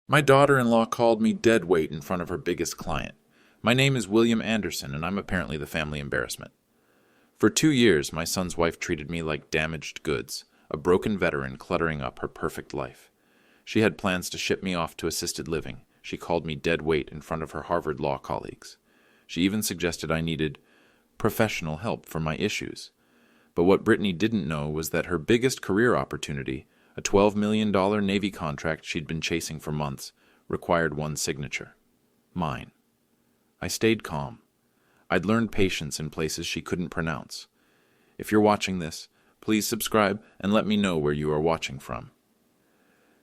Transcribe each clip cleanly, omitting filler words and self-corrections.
My daughter-in-law called me deadweight in front of her biggest client. My name is William Anderson, and I'm apparently the family embarrassment. For 2 years, my son's wife treated me like damaged goods, a broken veteran cluttering up her perfect life. She had plans to ship me off to assisted living. She called me dead weight in front of her Harvard law colleagues. She even suggested I needed professional help for my issues. But what Brittany didn't know was that her biggest career opportunity, a $12 million Navy contract she'd been chasing for months, required one signature. Mine. I stayed calm. I'd learned patience in places she couldn't pronounce. If you're watching this, please subscribe and let me know where you are watching from.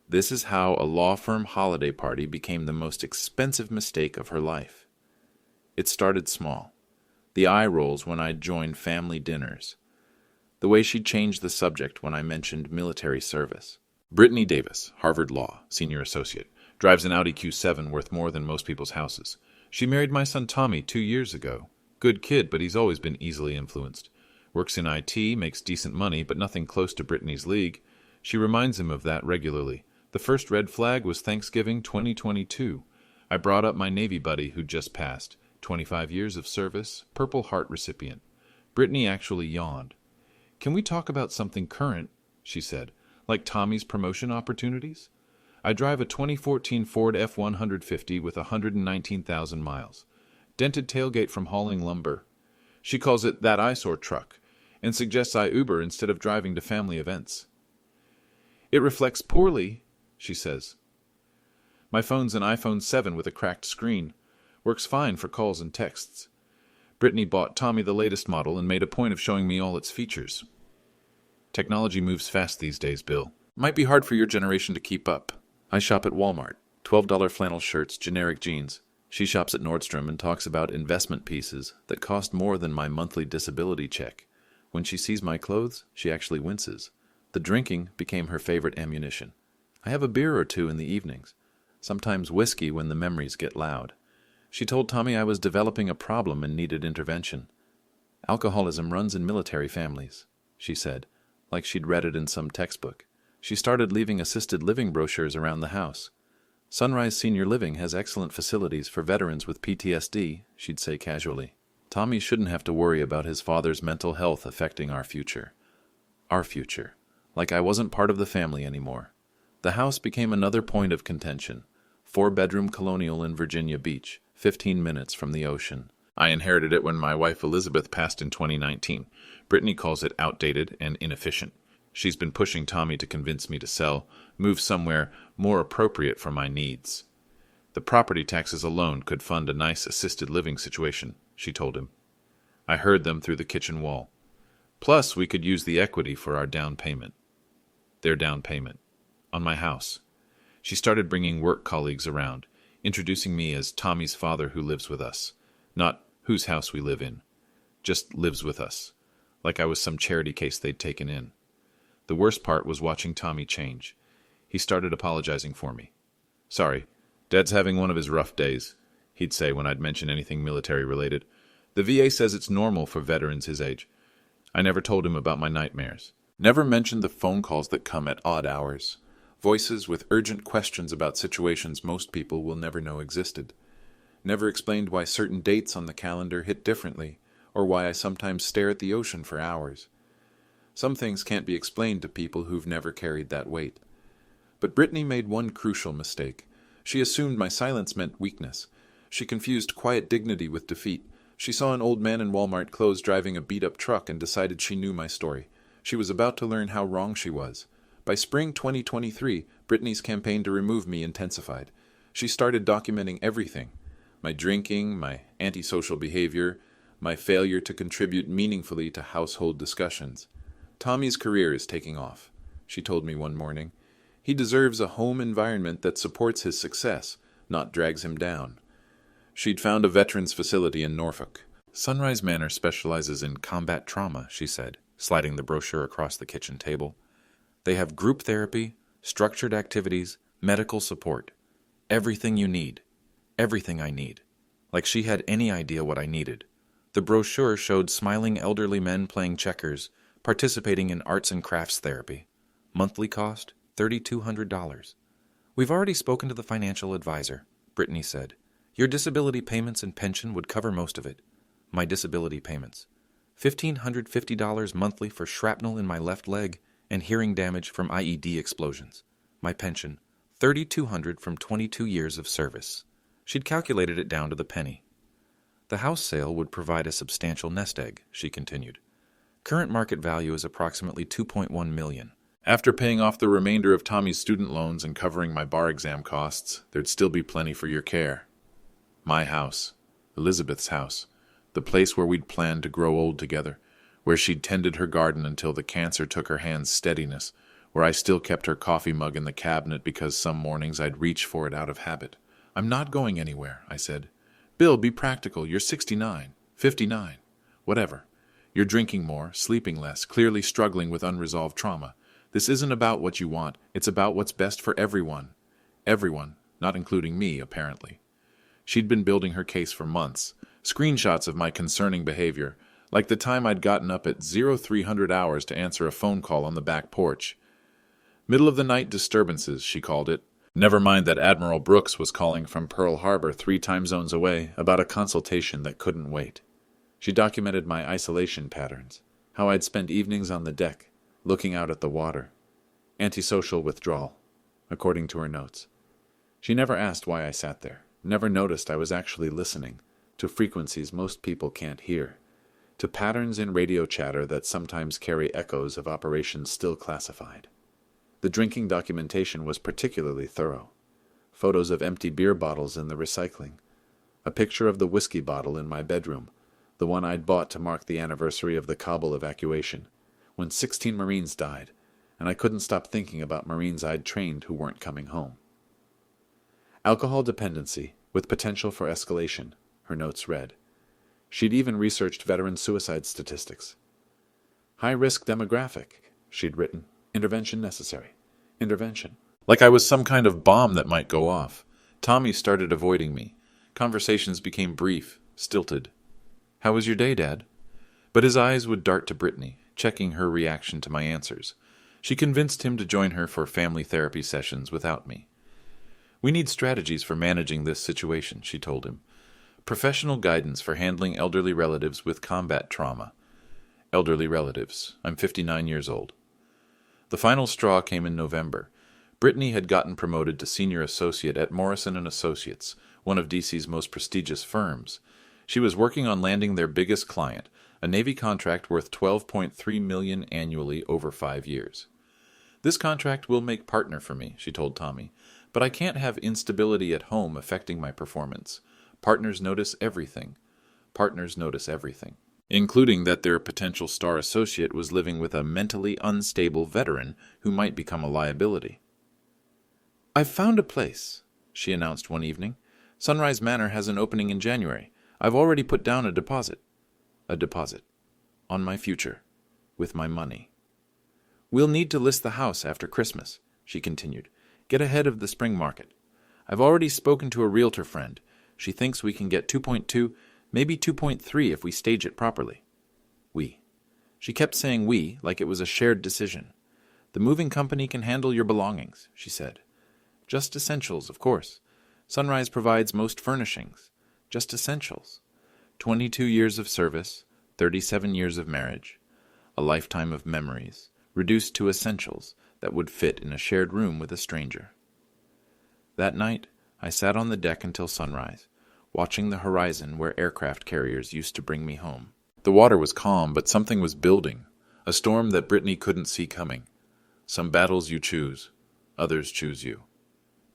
This is how a law firm holiday party became the most expensive mistake of her life. It started small. The eye rolls when I'd join family dinners. The way she'd changed the subject when I mentioned military service. Brittany Davis, Harvard Law, Senior Associate, drives an Audi Q7 worth more than most people's houses. She married my son Tommy 2 years ago. Good kid, but he's always been easily influenced. Works in IT, makes decent money, but nothing close to Brittany's league. She reminds him of that regularly. The first red flag was Thanksgiving 2022. I brought up my Navy buddy who'd just passed. 25 years of service, Purple Heart recipient. Brittany actually yawned. "Can we talk about something current?" she said. "Like Tommy's promotion opportunities? I drive a 2014 Ford F-150 with 119,000 miles. Dented tailgate from hauling lumber. She calls it that eyesore truck and suggests I Uber instead of driving to family events. It reflects poorly," she says. "My phone's an iPhone 7 with a cracked screen. Works fine for calls and texts. Brittany bought Tommy the latest model and made a point of showing me all its features. Technology moves fast these days, Bill. Might be hard for your generation to keep up. I shop at Walmart. $12 flannel shirts, generic jeans. She shops at Nordstrom and talks about investment pieces that cost more than my monthly disability check. When she sees my clothes, she actually winces. The drinking became her favorite ammunition. I have a beer or two in the evenings. Sometimes whiskey when the memories get loud. She told Tommy I was developing a problem and needed intervention. "Alcoholism runs in military families," she said, like she'd read it in some textbook. She started leaving assisted living brochures around the house. "Sunrise Senior Living has excellent facilities for veterans with PTSD," she'd say casually. Tommy shouldn't have to worry about his father's mental health affecting our future. Our future. Like I wasn't part of the family anymore. The house became another point of contention. 4-bedroom colonial in Virginia Beach, 15 minutes from the ocean. I inherited it when my wife Elizabeth passed in 2019. Brittany calls it outdated and inefficient. She's been pushing Tommy to convince me to sell, move somewhere more appropriate for my needs. The property taxes alone could fund a nice assisted living situation, she told him. I heard them through the kitchen wall. Plus, we could use the equity for our down payment. Their down payment. On my house. She started bringing work colleagues around, introducing me as Tommy's father who lives with us. Not whose house we live in. Just lives with us. Like I was some charity case they'd taken in. The worst part was watching Tommy change. He started apologizing for me. "Sorry, Dad's having one of his rough days," he'd say when I'd mention anything military-related. "The VA says it's normal for veterans his age." I never told him about my nightmares. Never mentioned the phone calls that come at odd hours. Voices with urgent questions about situations most people will never know existed. Never explained why certain dates on the calendar hit differently, or why I sometimes stare at the ocean for hours. Some things can't be explained to people who've never carried that weight. But Brittany made one crucial mistake. She assumed my silence meant weakness. She confused quiet dignity with defeat. She saw an old man in Walmart clothes driving a beat-up truck and decided she knew my story. She was about to learn how wrong she was. By spring 2023, Brittany's campaign to remove me intensified. She started documenting everything. My drinking, my antisocial behavior, my failure to contribute meaningfully to household discussions. "Tommy's career is taking off," she told me one morning. "He deserves a home environment that supports his success, not drags him down." She'd found a veterans facility in Norfolk. "Sunrise Manor specializes in combat trauma," she said, sliding the brochure across the kitchen table. "They have group therapy, structured activities, medical support. Everything you need. Everything I need." Like she had any idea what I needed. The brochure showed smiling elderly men playing checkers, participating in arts and crafts therapy. Monthly cost, $3,200. We've already spoken to the financial advisor, Brittany said. Your disability payments and pension would cover most of it. My disability payments. $1,550 monthly for shrapnel in my left leg and hearing damage from IED explosions. My pension, $3,200 from 22 years of service. She'd calculated it down to the penny. The house sale would provide a substantial nest egg, she continued. Current market value is approximately $2.1 million. After paying off the remainder of Tommy's student loans and covering my bar exam costs, there'd still be plenty for your care. My house, Elizabeth's house, the place where we'd planned to grow old together, where she'd tended her garden until the cancer took her hand's steadiness, where I still kept her coffee mug in the cabinet because some mornings I'd reach for it out of habit. I'm not going anywhere, I said. Bill, be practical. You're 69, 59, whatever. You're drinking more, sleeping less, clearly struggling with unresolved trauma. This isn't about what you want. It's about what's best for everyone. Everyone, not including me, apparently. She'd been building her case for months. Screenshots of my concerning behavior, like the time I'd gotten up at 0300 hours to answer a phone call on the back porch. Middle of the night disturbances, she called it. Never mind that Admiral Brooks was calling from Pearl Harbor 3 time zones away about a consultation that couldn't wait. She documented my isolation patterns, how I'd spend evenings on the deck, looking out at the water. Antisocial withdrawal, according to her notes. She never asked why I sat there, never noticed I was actually listening, to frequencies most people can't hear, to patterns in radio chatter that sometimes carry echoes of operations still classified. The drinking documentation was particularly thorough. Photos of empty beer bottles in the recycling. A picture of the whiskey bottle in my bedroom, the one I'd bought to mark the anniversary of the Kabul evacuation, when 16 Marines died, and I couldn't stop thinking about Marines I'd trained who weren't coming home. Alcohol dependency, with potential for escalation, her notes read. She'd even researched veteran suicide statistics. High-risk demographic, she'd written. Intervention necessary. Intervention. Like I was some kind of bomb that might go off. Tommy started avoiding me. Conversations became brief, stilted. How was your day, Dad? But his eyes would dart to Brittany, checking her reaction to my answers. She convinced him to join her for family therapy sessions without me. We need strategies for managing this situation, she told him. Professional guidance for handling elderly relatives with combat trauma. Elderly relatives. I'm 59 years old. The final straw came in November. Brittany had gotten promoted to senior associate at Morrison & Associates, one of DC's most prestigious firms. She was working on landing their biggest client, a Navy contract worth $12.3 million annually over 5 years. This contract will make partner for me, she told Tommy, but I can't have instability at home affecting my performance. Partners notice everything. Partners notice everything, including that their potential star associate was living with a mentally unstable veteran who might become a liability. I've found a place, she announced one evening. Sunrise Manor has an opening in January. I've already put down a deposit. A deposit. On my future. With my money. We'll need to list the house after Christmas, she continued. Get ahead of the spring market. I've already spoken to a realtor friend. She thinks we can get 2.2, maybe 2.3 if we stage it properly. We. She kept saying we like it was a shared decision. The moving company can handle your belongings, she said. Just essentials, of course. Sunrise provides most furnishings. Just essentials. 22 years of service, 37 years of marriage. A lifetime of memories, reduced to essentials that would fit in a shared room with a stranger. That night, I sat on the deck until sunrise, watching the horizon where aircraft carriers used to bring me home. The water was calm, but something was building, a storm that Brittany couldn't see coming. Some battles you choose, others choose you.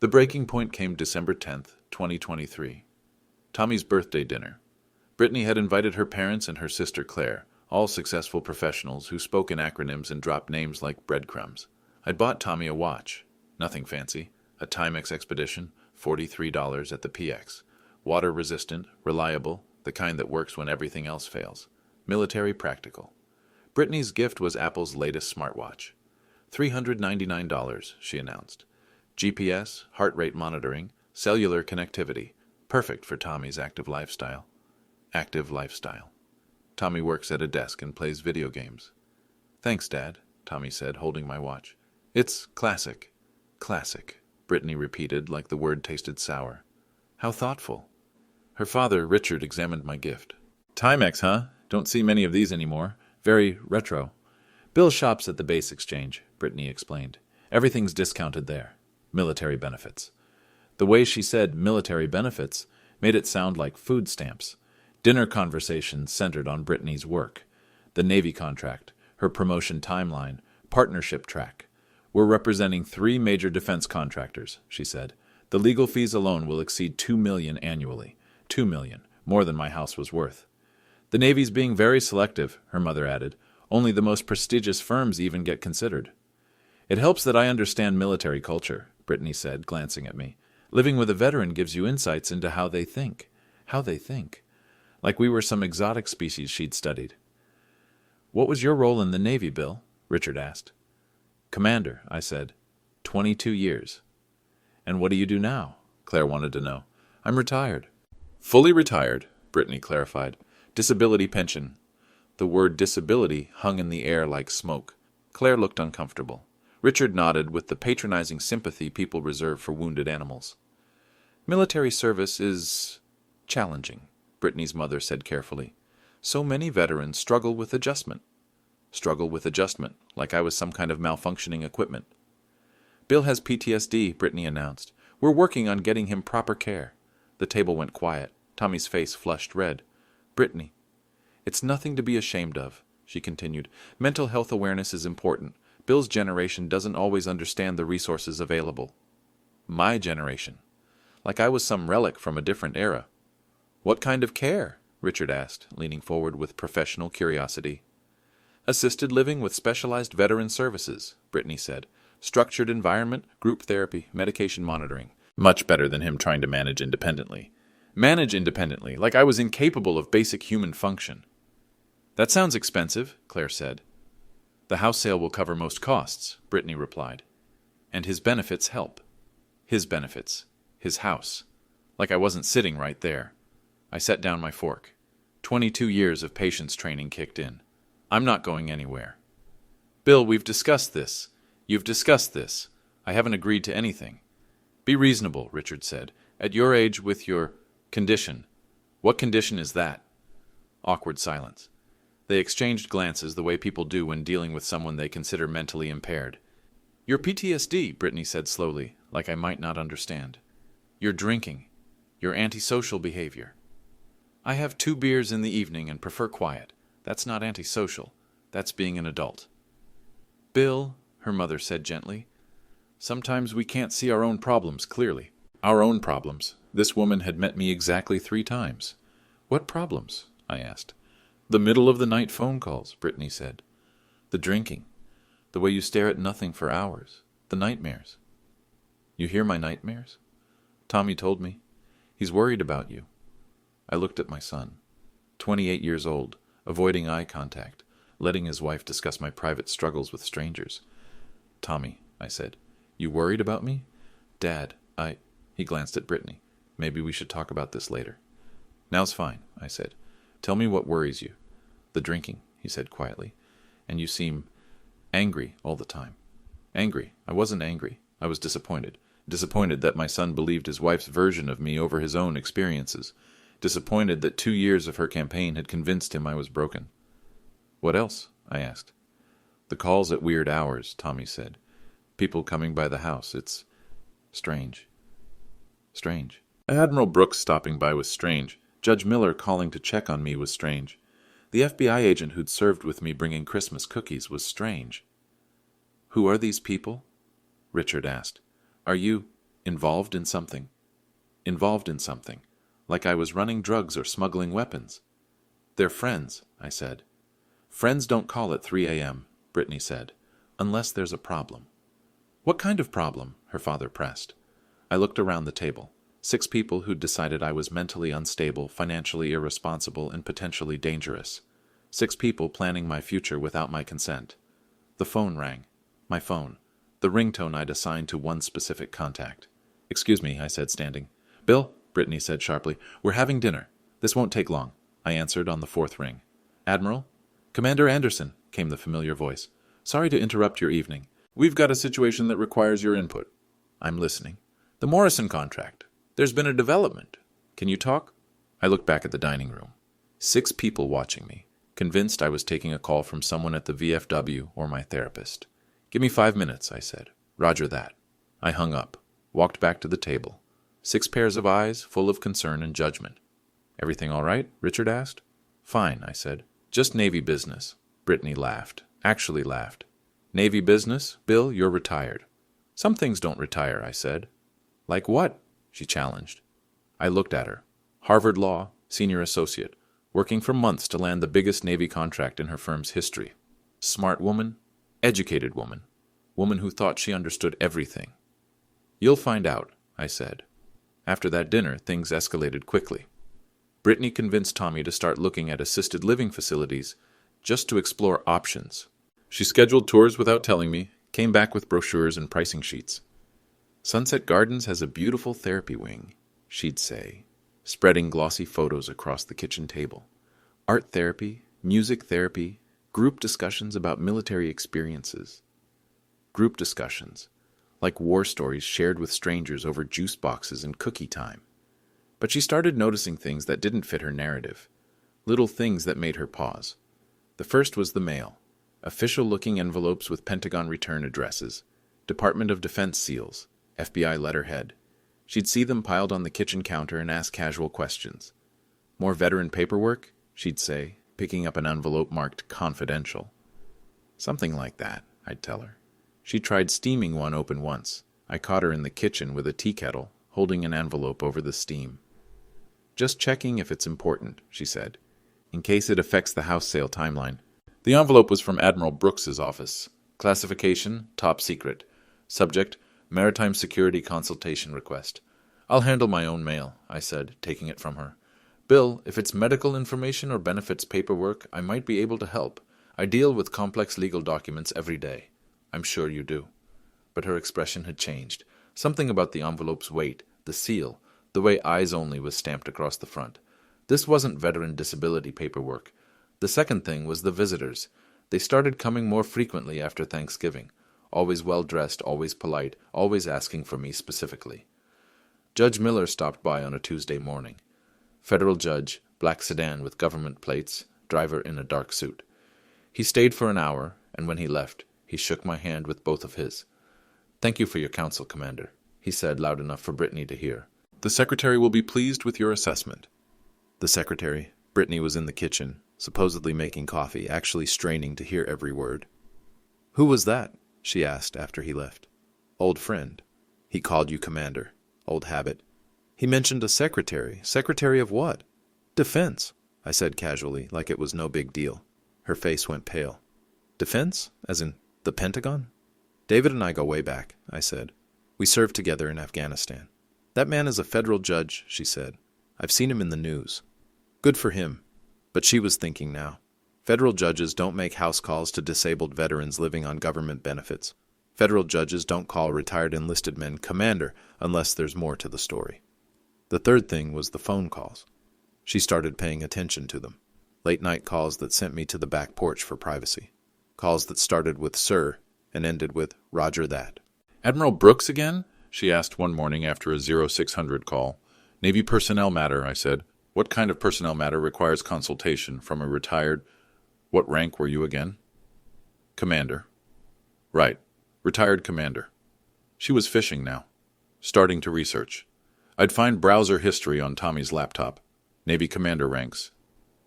The breaking point came December 10th, 2023. Tommy's birthday dinner. Brittany had invited her parents and her sister Claire, all successful professionals who spoke in acronyms and dropped names like breadcrumbs. I'd bought Tommy a watch. Nothing fancy. A Timex Expedition, $43 at the PX. Water-resistant, reliable, the kind that works when everything else fails. Military practical. Brittany's gift was Apple's latest smartwatch. $399, she announced. GPS, heart rate monitoring, cellular connectivity. Perfect for Tommy's active lifestyle. Active lifestyle. Tommy works at a desk and plays video games. Thanks, Dad, Tommy said, holding my watch. It's classic. Classic. Brittany repeated like the word tasted sour. How thoughtful. Her father, Richard, examined my gift. Timex, huh? Don't see many of these anymore. Very retro. Bill shops at the base exchange, Brittany explained. Everything's discounted there. Military benefits. The way she said military benefits made it sound like food stamps. Dinner conversations centered on Brittany's work. The Navy contract, her promotion timeline, partnership track. We're representing 3 major defense contractors, she said. The legal fees alone will exceed $2 million annually. $2 million, more than my house was worth. The Navy's being very selective, her mother added. Only the most prestigious firms even get considered. It helps that I understand military culture, Brittany said, glancing at me. Living with a veteran gives you insights into how they think. How they think. Like we were some exotic species she'd studied. What was your role in the Navy, Bill? Richard asked. Commander, I said. 22 years. And what do you do now? Claire wanted to know. I'm retired. Fully retired, Brittany clarified. Disability pension. The word disability hung in the air like smoke. Claire looked uncomfortable. Richard nodded with the patronizing sympathy people reserve for wounded animals. Military service is challenging, Brittany's mother said carefully. So many veterans struggle with adjustment. Struggle with adjustment, like I was some kind of malfunctioning equipment. Bill has PTSD, Brittany announced. We're working on getting him proper care. The table went quiet. Tommy's face flushed red. Brittany, it's nothing to be ashamed of, she continued. Mental health awareness is important. Bill's generation doesn't always understand the resources available. My generation. Like I was some relic from a different era. What kind of care? Richard asked, leaning forward with professional curiosity. Assisted living with specialized veteran services, Brittany said. Structured environment, group therapy, medication monitoring. Much better than him trying to manage independently. Manage independently, like I was incapable of basic human function. That sounds expensive, Claire said. The house sale will cover most costs, Brittany replied. And his benefits help. His benefits. His house. Like I wasn't sitting right there. I set down my fork. 22 years of patience training kicked in. I'm not going anywhere. Bill, we've discussed this. You've discussed this. I haven't agreed to anything. Be reasonable, Richard said. At your age with your condition. What condition is that? Awkward silence. They exchanged glances the way people do when dealing with someone they consider mentally impaired. Your PTSD, Brittany said slowly, like I might not understand. Your drinking. Your antisocial behavior. I have 2 beers in the evening and prefer quiet. That's not antisocial. That's being an adult. Bill, her mother said gently, sometimes we can't see our own problems clearly. Our own problems. This woman had met me exactly 3 times. What problems? I asked. The middle-of-the-night phone calls, Brittany said. The drinking. The way you stare at nothing for hours. The nightmares. You hear my nightmares? Tommy told me. He's worried about you. I looked at my son, 28 years old, avoiding eye contact, letting his wife discuss my private struggles with strangers. Tommy, I said, you worried about me? Dad, He glanced at Brittany. Maybe we should talk about this later. Now's fine, I said. Tell me what worries you. The drinking, he said quietly. And you seem angry all the time. Angry. I wasn't angry. I was disappointed. Disappointed that my son believed his wife's version of me over his own experiences. Disappointed that 2 years of her campaign had convinced him I was broken. What else? I asked. The calls at weird hours, Tommy said. People coming by the house. It's strange. Strange. Admiral Brooks stopping by was strange. Judge Miller calling to check on me was strange. The FBI agent who'd served with me bringing Christmas cookies was strange. Who are these people? Richard asked. Are you involved in something? Involved in something. Like I was running drugs or smuggling weapons. They're friends, I said. Friends don't call at 3 a.m., Brittany said, unless there's a problem. What kind of problem? Her father pressed. I looked around the table. 6 people who'd decided I was mentally unstable, financially irresponsible, and potentially dangerous. 6 people planning my future without my consent. The phone rang. My phone. The ringtone I'd assigned to one specific contact. Excuse me, I said, standing. Bill, Brittany said sharply, we're having dinner. This won't take long, I answered on the 4th ring. Admiral? Commander Anderson, came the familiar voice. Sorry to interrupt your evening. We've got a situation that requires your input. I'm listening. The Morrison contract. There's been a development. Can you talk? I looked back at the dining room. 6 people watching me, convinced I was taking a call from someone at the VFW or my therapist. Give me 5 minutes, I said. Roger that. I hung up, walked back to the table. 6 pairs of eyes, full of concern and judgment. Everything all right? Richard asked. Fine, I said. Just Navy business. Brittany laughed. Actually laughed. Navy business? Bill, you're retired. Some things don't retire, I said. Like what? She challenged. I looked at her. Harvard Law, senior associate, working for months to land the biggest Navy contract in her firm's history. Smart woman, educated woman, woman who thought she understood everything. You'll find out, I said. After that dinner, things escalated quickly. Brittany convinced Tommy to start looking at assisted living facilities just to explore options. She scheduled tours without telling me, came back with brochures and pricing sheets. Sunset Gardens has a beautiful therapy wing, she'd say, spreading glossy photos across the kitchen table. Art therapy, music therapy, group discussions about military experiences. Group discussions, like war stories shared with strangers over juice boxes and cookie time. But she started noticing things that didn't fit her narrative, little things that made her pause. The first was the mail, official-looking envelopes with Pentagon return addresses, Department of Defense seals, FBI letterhead. She'd see them piled on the kitchen counter and ask casual questions. More veteran paperwork, she'd say, picking up an envelope marked confidential. Something like that, I'd tell her. She tried steaming one open once. I caught her in the kitchen with a tea kettle, holding an envelope over the steam. Just checking if it's important, she said, in case it affects the house sale timeline. The envelope was from Admiral Brooks's office. Classification, top secret. Subject, maritime security consultation request. I'll handle my own mail, I said, taking it from her. Bill, if it's medical information or benefits paperwork, I might be able to help. I deal with complex legal documents every day. I'm sure you do. But her expression had changed. Something about the envelope's weight, the seal, the way eyes only was stamped across the front. This wasn't veteran disability paperwork. The second thing was the visitors. They started coming more frequently after Thanksgiving. Always well-dressed, always polite, always asking for me specifically. Judge Miller stopped by on a Tuesday morning. Federal judge, black sedan with government plates, driver in a dark suit. He stayed for an hour, and when he left, he shook my hand with both of his. Thank you for your counsel, Commander, he said loud enough for Brittany to hear. The secretary will be pleased with your assessment. The secretary, Brittany, was in the kitchen, supposedly making coffee, actually straining to hear every word. Who was that? She asked after he left. Old friend. He called you Commander. Old habit. He mentioned a secretary. Secretary of what? Defense, I said casually, like it was no big deal. Her face went pale. Defense? As in the Pentagon? David and I go way back, I said. We served together in Afghanistan. That man is a federal judge, she said. I've seen him in the news. Good for him. But she was thinking now. Federal judges don't make house calls to disabled veterans living on government benefits. Federal judges don't call retired enlisted men Commander unless there's more to the story. The third thing was the phone calls. She started paying attention to them. Late-night calls that sent me to the back porch for privacy. Calls that started with Sir and ended with Roger that. Admiral Brooks again? She asked one morning after a 0600 call. Navy personnel matter, I said. What kind of personnel matter requires consultation from a retired... What rank were you again? Commander. Right. Retired commander. She was fishing now. Starting to research. I'd find browser history on Tommy's laptop. Navy commander ranks.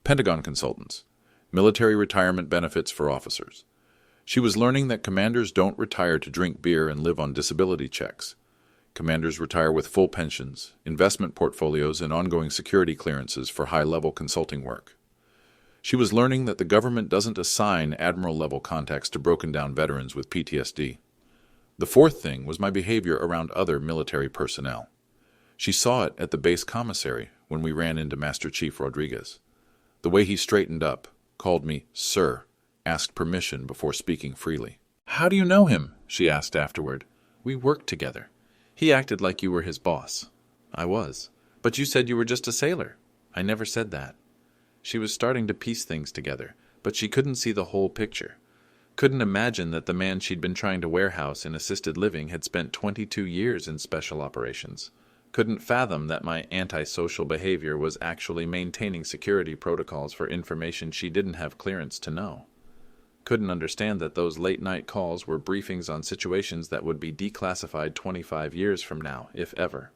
Pentagon consultants. Military retirement benefits for officers. She was learning that commanders don't retire to drink beer and live on disability checks. Commanders retire with full pensions, investment portfolios, and ongoing security clearances for high-level consulting work. She was learning that the government doesn't assign admiral-level contacts to broken-down veterans with PTSD. The fourth thing was my behavior around other military personnel. She saw it at the base commissary when we ran into Master Chief Rodriguez. The way he straightened up, called me Sir, asked permission before speaking freely. How do you know him? She asked afterward. We worked together. He acted like you were his boss. I was. But you said you were just a sailor. I never said that. She was starting to piece things together, but she couldn't see the whole picture. Couldn't imagine that the man she'd been trying to warehouse in assisted living had spent 22 years in special operations. Couldn't fathom that my antisocial behavior was actually maintaining security protocols for information she didn't have clearance to know. Couldn't understand that those late-night calls were briefings on situations that would be declassified 25 years from now, if ever.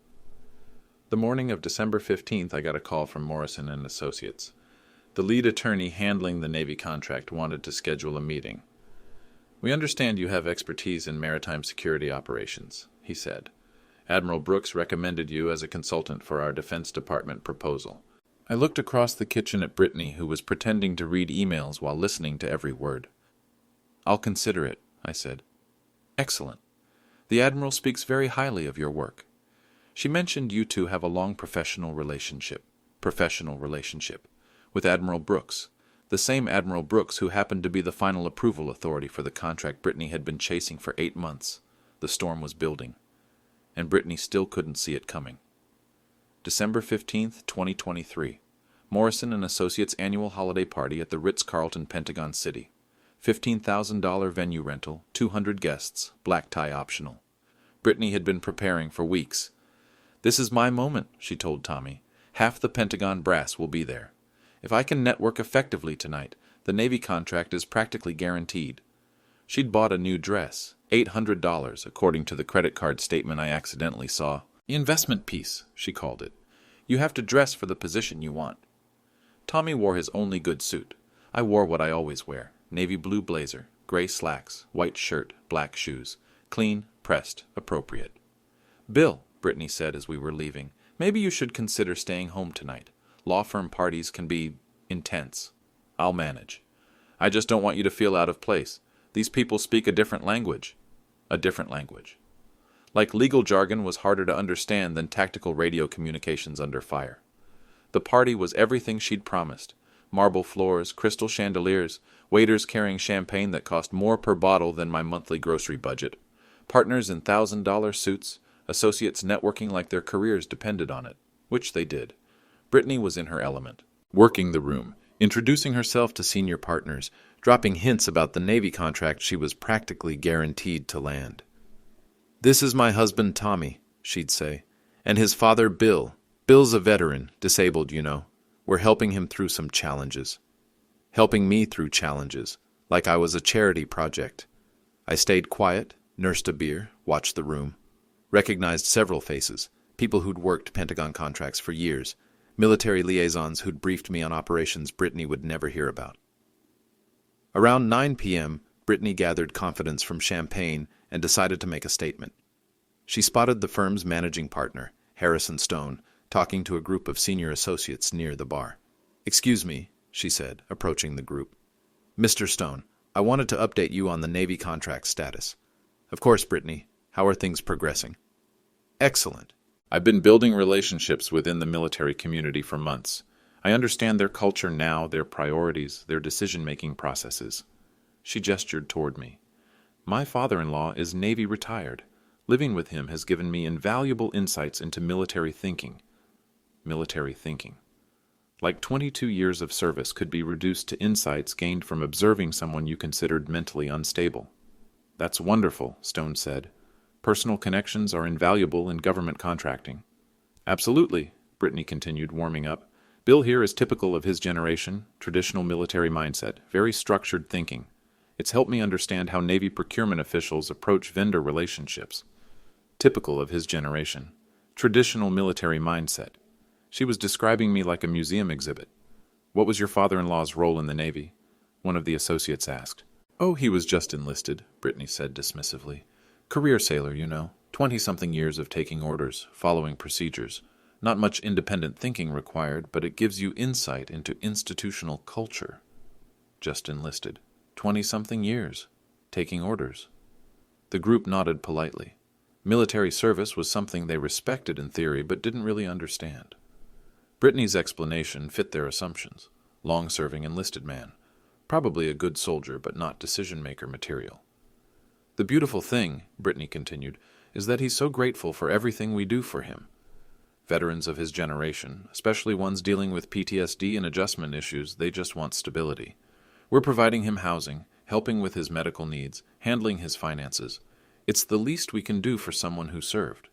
The morning of December 15th, I got a call from Morrison and Associates. The lead attorney handling the Navy contract wanted to schedule a meeting. "We understand you have expertise in maritime security operations," he said. "Admiral Brooks recommended you as a consultant for our Defense Department proposal." I looked across the kitchen at Brittany, who was pretending to read emails while listening to every word. "I'll consider it," I said. "Excellent. The Admiral speaks very highly of your work. She mentioned you two have a long professional relationship with Admiral Brooks, the same Admiral Brooks who happened to be the final approval authority for the contract Brittany had been chasing for 8 months. The storm was building, and Brittany still couldn't see it coming. December 15th, 2023. Morrison and Associates annual holiday party at the Ritz-Carlton, Pentagon City. $15,000 venue rental, 200 guests, black tie optional. Brittany had been preparing for weeks. "This is my moment," she told Tommy. "Half the Pentagon brass will be there. If I can network effectively tonight, the Navy contract is practically guaranteed." She'd bought a new dress, $800, according to the credit card statement I accidentally saw. "The investment piece," she called it. "You have to dress for the position you want." Tommy wore his only good suit. I wore what I always wear: navy blue blazer, gray slacks, white shirt, black shoes. Clean, pressed, appropriate. "Bill," Brittany said as we were leaving, "maybe you should consider staying home tonight. Law firm parties can be intense. I'll manage. I just don't want you to feel out of place. These people speak a different language." A different language. Like legal jargon was harder to understand than tactical radio communications under fire. The party was everything she'd promised. Marble floors, crystal chandeliers, waiters carrying champagne that cost more per bottle than my monthly grocery budget. Partners in $1,000 suits, associates networking like their careers depended on it, which they did. Brittany was in her element, working the room, introducing herself to senior partners, dropping hints about the Navy contract she was practically guaranteed to land. "This is my husband Tommy," she'd say, "and his father Bill. Bill's a veteran, disabled, you know. We're helping him through some challenges. Helping me through challenges, like I was a charity project." I stayed quiet, nursed a beer, watched the room, recognized several faces, people who'd worked Pentagon contracts for years, military liaisons who'd briefed me on operations Brittany would never hear about. Around 9 p.m., Brittany gathered confidence from champagne and decided to make a statement. She spotted the firm's managing partner, Harrison Stone, talking to a group of senior associates near the bar. "Excuse me," she said, approaching the group. "Mr. Stone, I wanted to update you on the Navy contract status." "Of course, Brittany. How are things progressing?" "Excellent. I've been building relationships within the military community for months. I understand their culture now, their priorities, their decision-making processes." She gestured toward me. "My father-in-law is Navy retired. Living with him has given me invaluable insights into military thinking. Military thinking. Like 22 years of service could be reduced to insights gained from observing someone you considered mentally unstable." "That's wonderful," Stone said. "Personal connections are invaluable in government contracting." "Absolutely," Brittany continued, warming up. "Bill here is typical of his generation, traditional military mindset, very structured thinking. It's helped me understand how Navy procurement officials approach vendor relationships." Typical of his generation, traditional military mindset. She was describing me like a museum exhibit. "What was your father-in-law's role in the Navy?" one of the associates asked. "Oh, he was just enlisted," Brittany said dismissively. "Career sailor, you know. 20-something years of taking orders, following procedures. Not much independent thinking required, but it gives you insight into institutional culture." Just enlisted. 20-something years. Taking orders. The group nodded politely. Military service was something they respected in theory, but didn't really understand. Brittany's explanation fit their assumptions. Long-serving enlisted man. Probably a good soldier, but not decision-maker material. "The beautiful thing," Brittany continued, "is that he's so grateful for everything we do for him. Veterans of his generation, especially ones dealing with PTSD and adjustment issues, they just want stability. We're providing him housing, helping with his medical needs, handling his finances. It's the least we can do for someone who served.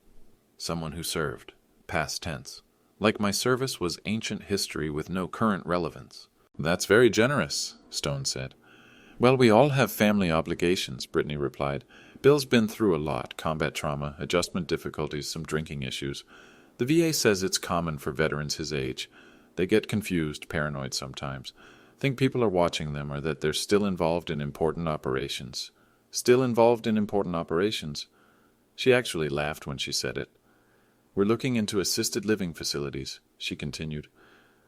Someone who served. Past tense. Like my service was ancient history with no current relevance. That's very generous, Stone said. Well, we all have family obligations, Brittany replied. Bill's been through a lot, combat trauma, adjustment difficulties, some drinking issues. The VA says it's common for veterans his age. They get confused, paranoid sometimes. Think people are watching them or that they're still involved in important operations. Still involved in important operations? She actually laughed when she said it. We're looking into assisted living facilities, she continued.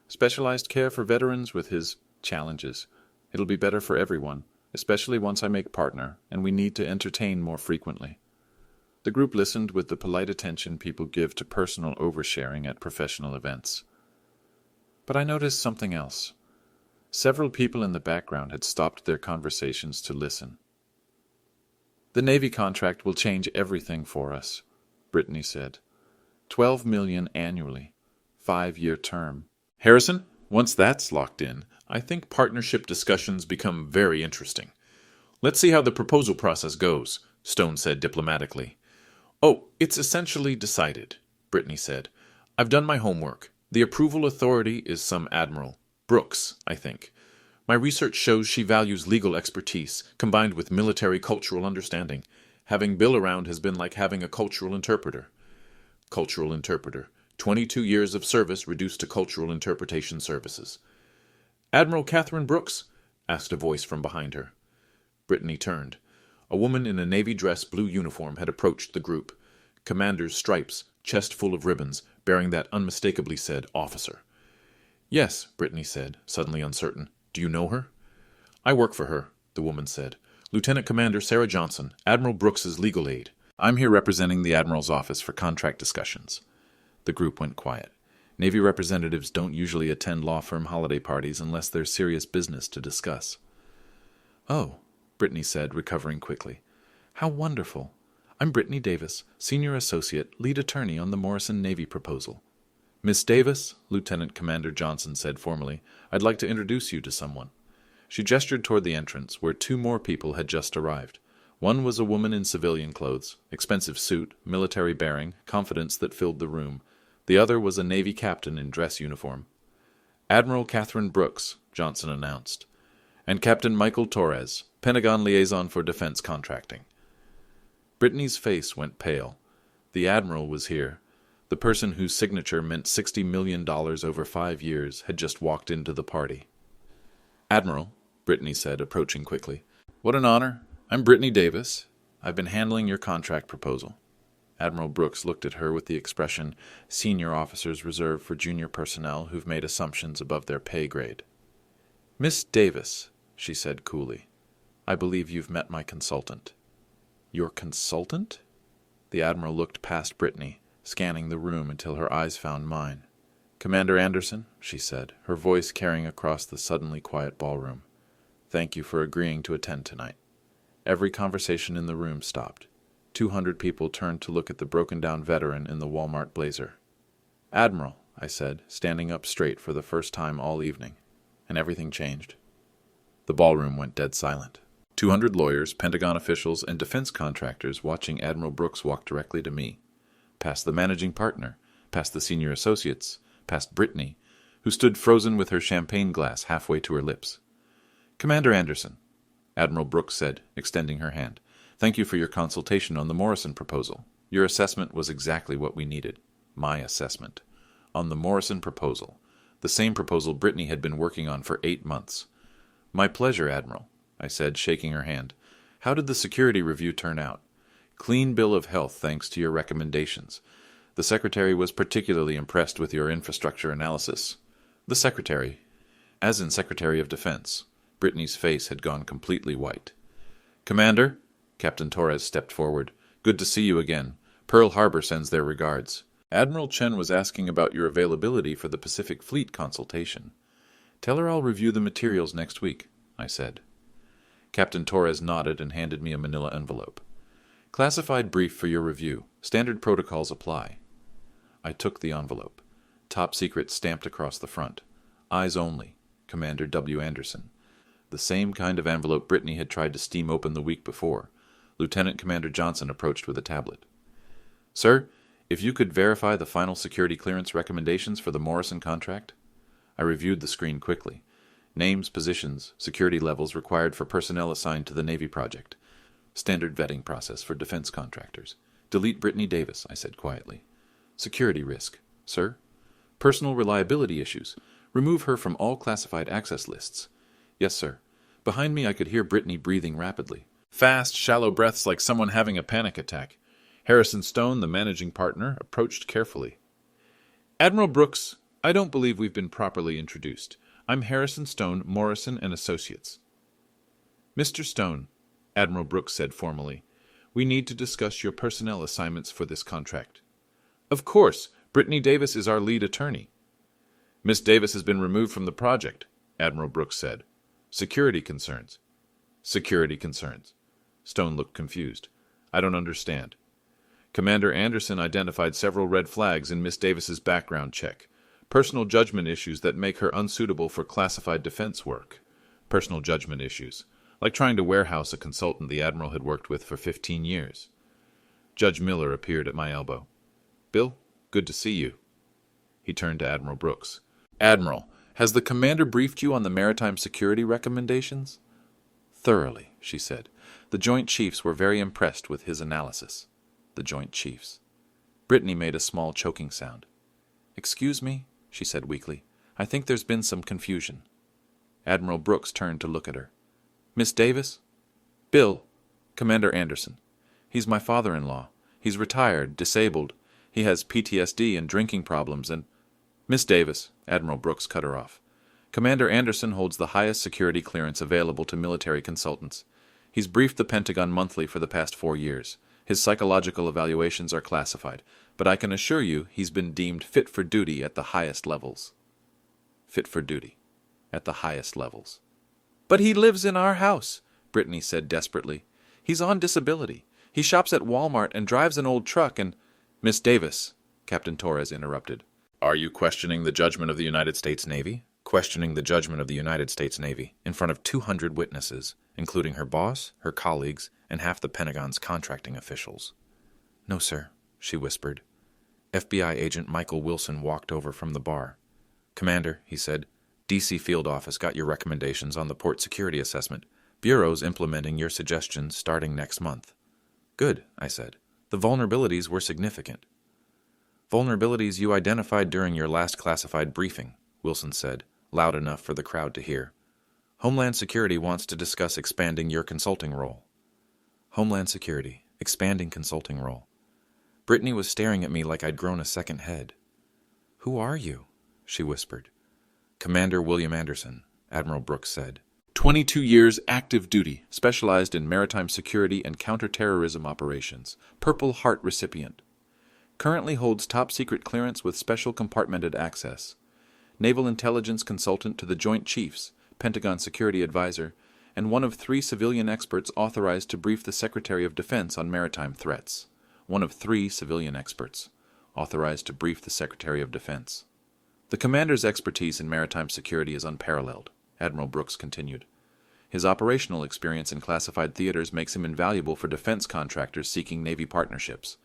Specialized care for veterans with his challenges. It'll be better for everyone, especially once I make partner, and we need to entertain more frequently. The group listened with the polite attention people give to personal oversharing at professional events. But I noticed something else. Several people in the background had stopped their conversations to listen. The Navy contract will change everything for us, Brittany said. $12 million annually, 5-year term. Harrison, once that's locked in, I think partnership discussions become very interesting. Let's see how the proposal process goes, Stone said diplomatically. Oh, it's essentially decided, Brittany said. I've done my homework. The approval authority is some admiral. Brooks, I think. My research shows she values legal expertise, combined with military cultural understanding. Having Bill around has been like having a cultural interpreter. Cultural interpreter. 22 years of service reduced to cultural interpretation services. Admiral Catherine Brooks? Asked a voice from behind her. Brittany turned. A woman in a navy dress blue uniform had approached the group. Commander's stripes, chest full of ribbons, bearing that unmistakably said officer. Yes, Brittany said, suddenly uncertain. Do you know her? I work for her, the woman said. Lieutenant Commander Sarah Johnson, Admiral Brooks's legal aide. I'm here representing the Admiral's office for contract discussions. The group went quiet. Navy representatives don't usually attend law firm holiday parties unless there's serious business to discuss. Oh, Brittany said, recovering quickly. How wonderful. I'm Brittany Davis, Senior Associate, Lead Attorney on the Morrison Navy proposal. Miss Davis, Lieutenant Commander Johnson said formally, I'd like to introduce you to someone. She gestured toward the entrance, where 2 more people had just arrived. One was a woman in civilian clothes, expensive suit, military bearing, confidence that filled the room. The other was a Navy captain in dress uniform. Admiral Catherine Brooks, Johnson announced, and Captain Michael Torres, Pentagon Liaison for Defense Contracting. Brittany's face went pale. The Admiral was here. The person whose signature meant $60 million over 5 years had just walked into the party. Admiral, Brittany said, approaching quickly. What an honor. I'm Brittany Davis. I've been handling your contract proposal. Admiral Brooks looked at her with the expression senior officers reserve for junior personnel who've made assumptions above their pay grade. Miss Davis, she said coolly, I believe you've met my consultant. Your consultant? The Admiral looked past Brittany, scanning the room until her eyes found mine. Commander Anderson, she said, her voice carrying across the suddenly quiet ballroom. Thank you for agreeing to attend tonight. Every conversation in the room stopped. 200 people turned to look at the broken-down veteran in the Walmart blazer. Admiral, I said, standing up straight for the first time all evening, and everything changed. The ballroom went dead silent. 200 lawyers, Pentagon officials, and defense contractors watching Admiral Brooks walk directly to me, past the managing partner, past the senior associates, past Brittany, who stood frozen with her champagne glass halfway to her lips. Commander Anderson, Admiral Brooks said, extending her hand. Thank you for your consultation on the Morrison proposal. Your assessment was exactly what we needed. My assessment. On the Morrison proposal. The same proposal Brittany had been working on for 8 months. My pleasure, Admiral, I said, shaking her hand. How did the security review turn out? Clean bill of health thanks to your recommendations. The Secretary was particularly impressed with your infrastructure analysis. The Secretary, as in Secretary of Defense. Brittany's face had gone completely white. Commander, Captain Torres stepped forward. Good to see you again. Pearl Harbor sends their regards. Admiral Chen was asking about your availability for the Pacific Fleet consultation. Tell her I'll review the materials next week, I said. Captain Torres nodded and handed me a manila envelope. Classified brief for your review. Standard protocols apply. I took the envelope. Top secret stamped across the front. Eyes only. Commander W. Anderson. the same kind of envelope Brittany had tried to steam open the week before. Lieutenant Commander Johnson approached with a tablet. "Sir, if you could verify the final security clearance recommendations for the Morrison contract?" I reviewed the screen quickly. Names, positions, security levels required for personnel assigned to the Navy project. Standard vetting process for defense contractors. "Delete Brittany Davis," I said quietly. "Security risk, sir. Personal reliability issues. Remove her from all classified access lists." "Yes, sir." Behind me I could hear Brittany breathing rapidly. Fast, shallow breaths like someone having a panic attack. Harrison Stone, the managing partner, approached carefully. "Admiral Brooks, I don't believe we've been properly introduced. I'm Harrison Stone, Morrison and Associates." "Mr. Stone," Admiral Brooks said formally, "we need to discuss your personnel assignments for this contract." "Of course. Brittany Davis is our lead attorney." "Miss Davis has been removed from the project," Admiral Brooks said. "Security concerns." "Security concerns." Stone looked confused. "I don't understand." "Commander Anderson identified several red flags in Miss Davis's background check. Personal judgment issues that make her unsuitable for classified defense work. Personal judgment issues, like trying to warehouse a consultant the Admiral had worked with for 15 years. Judge Miller appeared at my elbow. "Bill, good to see you." He turned to Admiral Brooks. "Admiral, has the commander briefed you on the maritime security recommendations?" "Thoroughly," she said. "The Joint Chiefs were very impressed with his analysis." The Joint Chiefs. Brittany made a small choking sound. "Excuse me," she said weakly. "I think there's been some confusion." Admiral Brooks turned to look at her. "Miss Davis?" "Bill, Commander Anderson. He's my father-in-law. He's retired, disabled. He has PTSD and drinking problems and—" "Miss Davis," Admiral Brooks cut her off. "Commander Anderson holds the highest security clearance available to military consultants. He's briefed the Pentagon monthly for the past 4 years. His psychological evaluations are classified, but I can assure you he's been deemed fit for duty at the highest levels." Fit for duty. At the highest levels. "But he lives in our house," Brittany said desperately. "He's on disability. He shops at Walmart and drives an old truck and—" "Miss Davis," Captain Torres interrupted. "Are you questioning the judgment of the United States Navy?" "Questioning the judgment of the United States Navy in front of 200 witnesses, including her boss, her colleagues, and half the Pentagon's contracting officials." "No, sir," she whispered. FBI agent Michael Wilson walked over from the bar. "Commander," he said, "D.C. Field Office got your recommendations on the port security assessment. Bureau's implementing your suggestions starting next month." "Good," I said. "The vulnerabilities were significant." "Vulnerabilities you identified during your last classified briefing," Wilson said, loud enough for the crowd to hear. "Homeland Security wants to discuss expanding your consulting role." Homeland Security, expanding consulting role. Brittany was staring at me like I'd grown a second head. "Who are you?" she whispered. "Commander William Anderson," Admiral Brooks said. 22 years active duty, specialized in maritime security and counterterrorism operations. Purple Heart recipient. Currently holds top-secret clearance with special compartmented access. Naval intelligence consultant to the Joint Chiefs, Pentagon security advisor, and one of 3 civilian experts authorized to brief the Secretary of Defense on maritime threats. One of 3 civilian experts authorized to brief the Secretary of Defense. The commander's expertise in maritime security is unparalleled, Admiral Brooks continued. His operational experience in classified theaters makes him invaluable for defense contractors seeking Navy partnerships.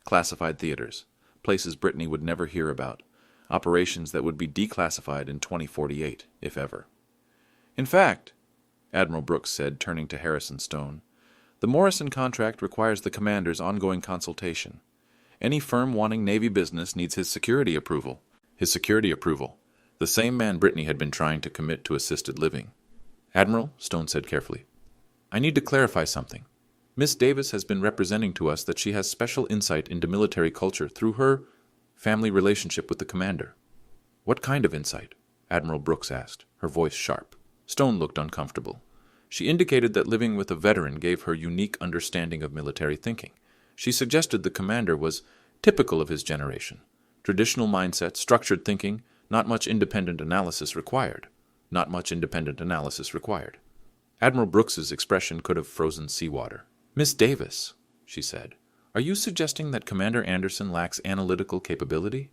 Classified theaters, places Brittany would never hear about, operations that would be declassified in 2048, if ever. "In fact," Admiral Brooks said, turning to Harrison Stone, "the Morrison contract requires the commander's ongoing consultation. Any firm wanting Navy business needs his security approval." His security approval. The same man Brittany had been trying to commit to assisted living. "Admiral," Stone said carefully, "I need to clarify something. Miss Davis has been representing to us that she has special insight into military culture through her family relationship with the commander." "What kind of insight?" Admiral Brooks asked, her voice sharp. Stone looked uncomfortable. She indicated that living with a veteran gave her unique understanding of military thinking. She suggested the commander was typical of his generation. Traditional mindset, structured thinking, not much independent analysis required. Not much independent analysis required. Admiral Brooks's expression could have frozen seawater. "Miss Davis," she said, "are you suggesting that Commander Anderson lacks analytical capability?"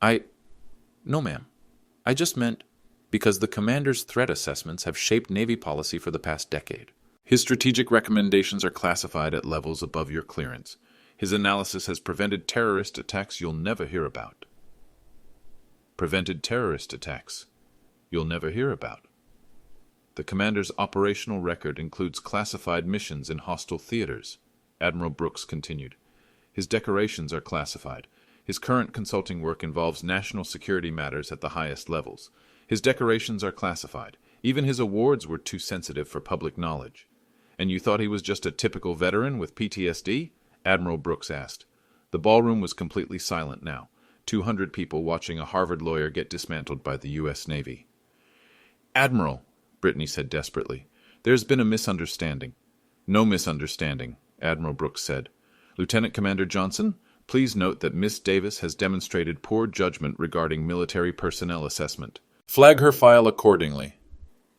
No, ma'am. I just meant—" Because the commander's threat assessments have shaped Navy policy for the past decade. His strategic recommendations are classified at levels above your clearance. His analysis has prevented terrorist attacks you'll never hear about. Prevented terrorist attacks you'll never hear about. The commander's operational record includes classified missions in hostile theaters, Admiral Brooks continued. His decorations are classified. His current consulting work involves national security matters at the highest levels. His decorations are classified. Even his awards were too sensitive for public knowledge. And you thought he was just a typical veteran with PTSD? Admiral Brooks asked. The ballroom was completely silent now, 200 people watching a Harvard lawyer get dismantled by the U.S. Navy. Admiral, Brittany said desperately, there's been a misunderstanding. No misunderstanding, Admiral Brooks said. Lieutenant Commander Johnson, please note that Miss Davis has demonstrated poor judgment regarding military personnel assessment. Flag her file accordingly.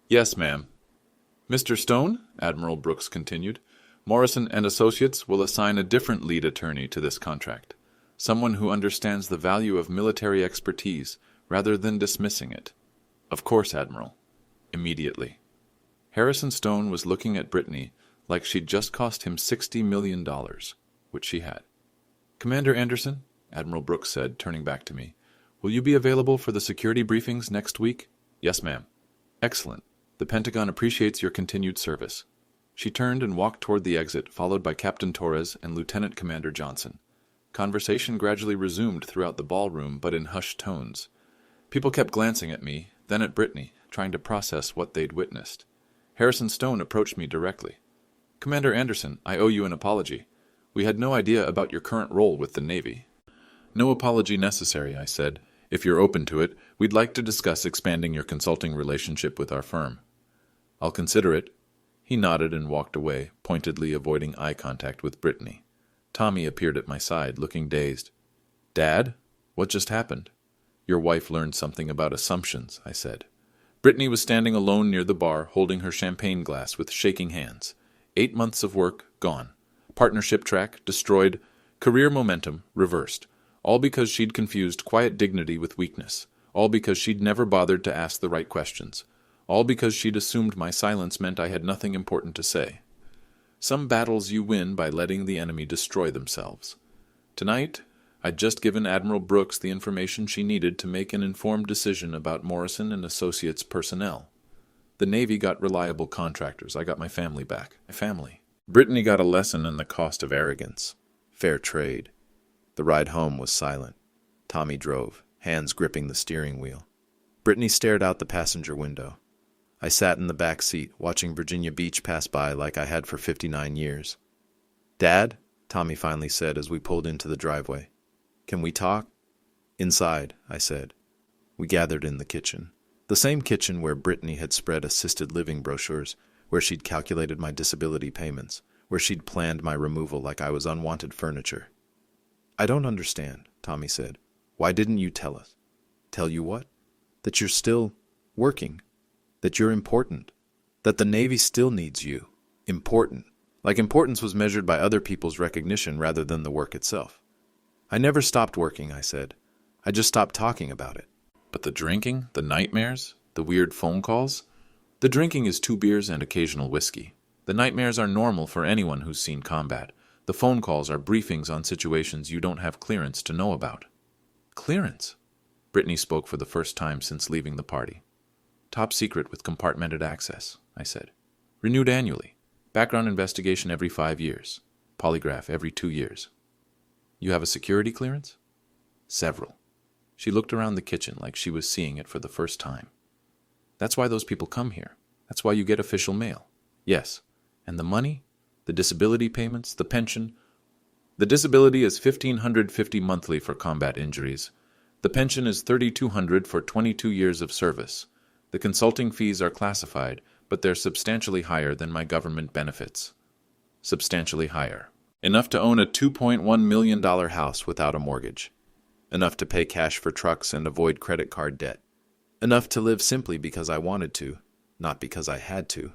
Yes, ma'am. Mr. Stone, Admiral Brooks continued, Morrison and Associates will assign a different lead attorney to this contract, someone who understands the value of military expertise rather than dismissing it. Of course, Admiral. Immediately. Harrison Stone was looking at Brittany like she'd just cost him $60 million, which she had. Commander Anderson, Admiral Brooks said, turning back to me, will you be available for the security briefings next week? Yes, ma'am. Excellent. The Pentagon appreciates your continued service. She turned and walked toward the exit, followed by Captain Torres and Lieutenant Commander Johnson. Conversation gradually resumed throughout the ballroom, but in hushed tones. People kept glancing at me, then at Brittany, trying to process what they'd witnessed. Harrison Stone approached me directly. Commander Anderson, I owe you an apology. We had no idea about your current role with the Navy. No apology necessary, I said. If you're open to it, we'd like to discuss expanding your consulting relationship with our firm. I'll consider it. He nodded and walked away, pointedly avoiding eye contact with Brittany. Tommy appeared at my side, looking dazed. Dad? What just happened? Your wife learned something about assumptions, I said. Brittany was standing alone near the bar, holding her champagne glass with shaking hands. 8 months of work, gone. Partnership track, destroyed. Career momentum, reversed. All because she'd confused quiet dignity with weakness. All because she'd never bothered to ask the right questions. All because she'd assumed my silence meant I had nothing important to say. Some battles you win by letting the enemy destroy themselves. Tonight, I'd just given Admiral Brooks the information she needed to make an informed decision about Morrison and Associates personnel. The Navy got reliable contractors. I got my family back. My family. Brittany got a lesson in the cost of arrogance. Fair trade. The ride home was silent. Tommy drove, hands gripping the steering wheel. Brittany stared out the passenger window. I sat in the back seat, watching Virginia Beach pass by like I had for 59 years. Dad, Tommy finally said as we pulled into the driveway. Can we talk? Inside, I said. We gathered in the kitchen. The same kitchen where Brittany had spread assisted living brochures, where she'd calculated my disability payments, where she'd planned my removal like I was unwanted furniture. I don't understand, Tommy said. Why didn't you tell us? Tell you what? That you're still working. That you're important. That the Navy still needs you. Important. Like importance was measured by other people's recognition rather than the work itself. I never stopped working, I said. I just stopped talking about it. But the drinking, the nightmares, the weird phone calls? The drinking is 2 beers and occasional whiskey. The nightmares are normal for anyone who's seen combat. The phone calls are briefings on situations you don't have clearance to know about. Clearance? Brittany spoke for the first time since leaving the party. Top secret with compartmented access, I said. Renewed annually. Background investigation every 5 years. Polygraph every 2 years. You have a security clearance? Several. She looked around the kitchen like she was seeing it for the first time. That's why those people come here. That's why you get official mail. Yes. And the money? The disability payments? The pension? The disability is $1,550 monthly for combat injuries. The pension is $3,200 for 22 years of service. The consulting fees are classified, but they're substantially higher than my government benefits. Substantially higher. Enough to own a $2.1 million house without a mortgage. Enough to pay cash for trucks and avoid credit card debt. Enough to live simply because I wanted to, not because I had to.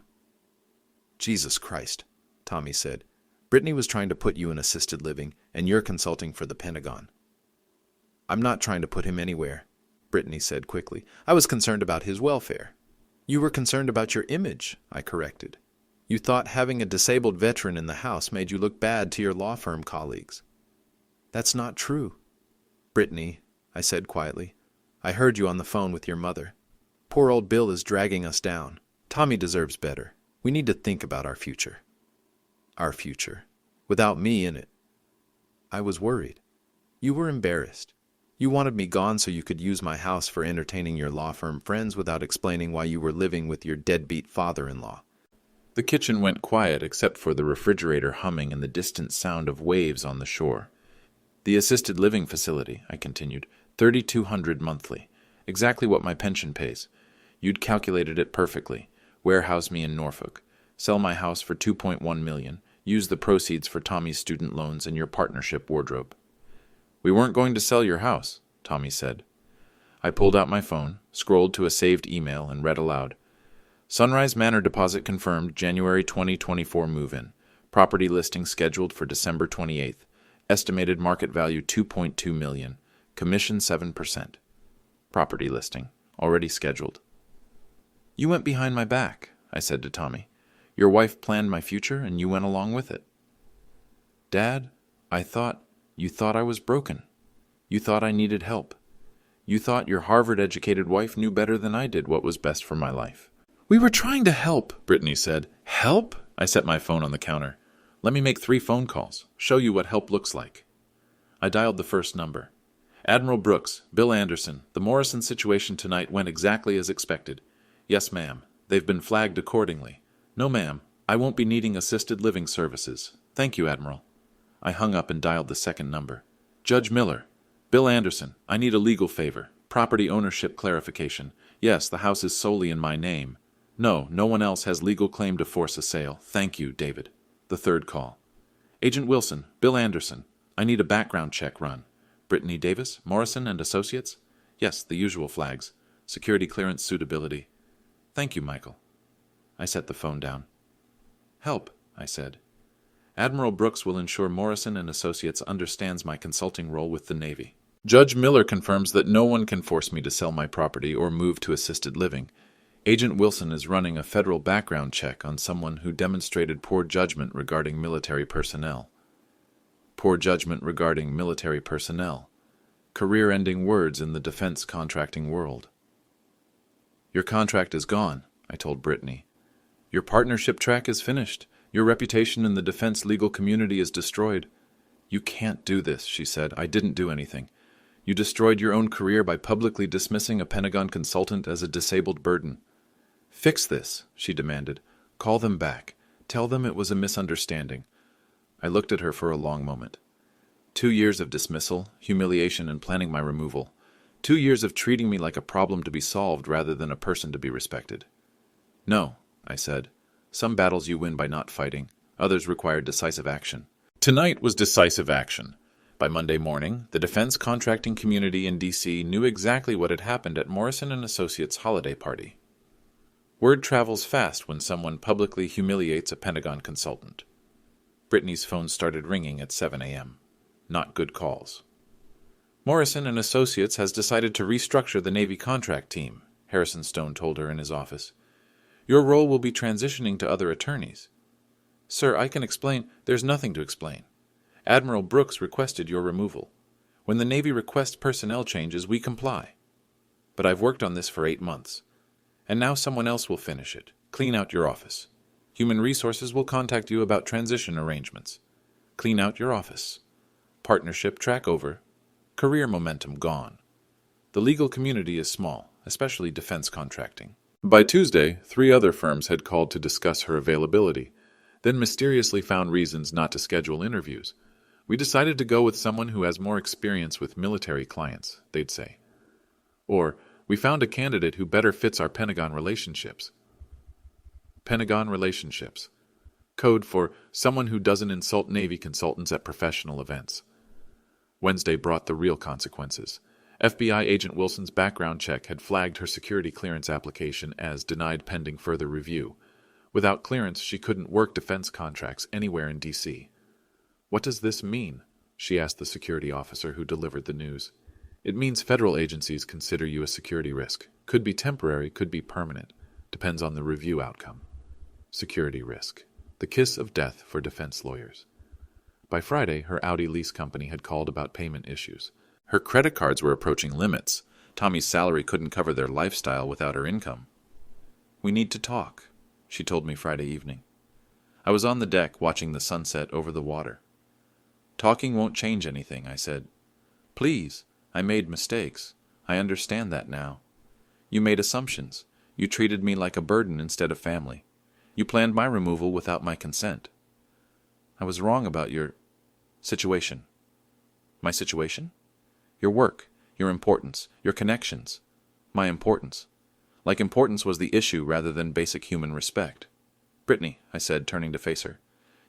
Jesus Christ, Tommy said. Brittany was trying to put you in assisted living, and you're consulting for the Pentagon. I'm not trying to put him anywhere. Brittany said quickly. I was concerned about his welfare. You were concerned about your image, I corrected. You thought having a disabled veteran in the house made you look bad to your law firm colleagues. That's not true. Brittany, I said quietly, I heard you on the phone with your mother. Poor old Bill is dragging us down. Tommy deserves better. We need to think about our future. Our future. Without me in it. I was worried. You were embarrassed. You wanted me gone so you could use my house for entertaining your law firm friends without explaining why you were living with your deadbeat father-in-law. The kitchen went quiet except for the refrigerator humming and the distant sound of waves on the shore. The assisted living facility, I continued, $3,200 monthly. Exactly what my pension pays. You'd calculated it perfectly. Warehouse me in Norfolk. Sell my house for $2.1 million. Use the proceeds for Tommy's student loans and your partnership wardrobe. We weren't going to sell your house, Tommy said. I pulled out my phone, scrolled to a saved email, and read aloud. Sunrise Manor deposit confirmed January 2024 move-in. Property listing scheduled for December 28th. Estimated market value $2.2 million. Commission 7%. Property listing. Already scheduled. You went behind my back, I said to Tommy. Your wife planned my future, and you went along with it. Dad, you thought I was broken. You thought I needed help. You thought your Harvard-educated wife knew better than I did what was best for my life. We were trying to help, Brittany said. Help? I set my phone on the counter. Let me make 3 phone calls. Show you what help looks like. I dialed the first number. Admiral Brooks, Bill Anderson, the Morrison situation tonight went exactly as expected. Yes, ma'am. They've been flagged accordingly. No, ma'am. I won't be needing assisted living services. Thank you, Admiral. I hung up and dialed the second number. Judge Miller. Bill Anderson. I need a legal favor. Property ownership clarification. Yes, the house is solely in my name. No one else has legal claim to force a sale. Thank you, David. The third call. Agent Wilson. Bill Anderson. I need a background check run. Brittany Davis. Morrison and Associates. Yes, the usual flags. Security clearance suitability. Thank you, Michael. I set the phone down. Help, I said. Admiral Brooks will ensure Morrison and Associates understands my consulting role with the Navy. Judge Miller confirms that no one can force me to sell my property or move to assisted living. Agent Wilson is running a federal background check on someone who demonstrated poor judgment regarding military personnel. Poor judgment regarding military personnel. Career-ending words in the defense contracting world. Your contract is gone, I told Brittany. Your partnership track is finished. Your reputation in the defense legal community is destroyed. You can't do this, she said. I didn't do anything. You destroyed your own career by publicly dismissing a Pentagon consultant as a disabled burden. Fix this, she demanded. Call them back. Tell them it was a misunderstanding. I looked at her for a long moment. 2 years of dismissal, humiliation, and planning my removal. 2 years of treating me like a problem to be solved rather than a person to be respected. No, I said. Some battles you win by not fighting. Others require decisive action. Tonight was decisive action. By Monday morning, the defense contracting community in D.C. knew exactly what had happened at Morrison and Associates' holiday party. Word travels fast when someone publicly humiliates a Pentagon consultant. Brittany's phone started ringing at 7 a.m. Not good calls. Morrison and Associates has decided to restructure the Navy contract team, Harrison Stone told her in his office. Your role will be transitioning to other attorneys. Sir, I can explain. There's nothing to explain. Admiral Brooks requested your removal. When the Navy requests personnel changes, we comply. But I've worked on this for 8 months. And now someone else will finish it. Clean out your office. Human Resources will contact you about transition arrangements. Clean out your office. Partnership track over. Career momentum gone. The legal community is small, especially defense contracting. By Tuesday, 3 other firms had called to discuss her availability, then mysteriously found reasons not to schedule interviews. We decided to go with someone who has more experience with military clients, they'd say. Or, we found a candidate who better fits our Pentagon relationships. Pentagon relationships. Code for someone who doesn't insult Navy consultants at professional events. Wednesday brought the real consequences. FBI agent Wilson's background check had flagged her security clearance application as denied pending further review. Without clearance, she couldn't work defense contracts anywhere in D.C. What does this mean? She asked the security officer who delivered the news. It means federal agencies consider you a security risk. Could be temporary, could be permanent. Depends on the review outcome. Security risk. The kiss of death for defense lawyers. By Friday, her Audi lease company had called about payment issues. Her credit cards were approaching limits. Tommy's salary couldn't cover their lifestyle without her income. "We need to talk," she told me Friday evening. I was on the deck watching the sunset over the water. "Talking won't change anything," I said. "Please, I made mistakes. I understand that now. You made assumptions. You treated me like a burden instead of family. You planned my removal without my consent. I was wrong about your situation." "My situation?" "Your work, your importance, your connections. My importance. Like importance was the issue rather than basic human respect." "Brittany," I said, turning to face her,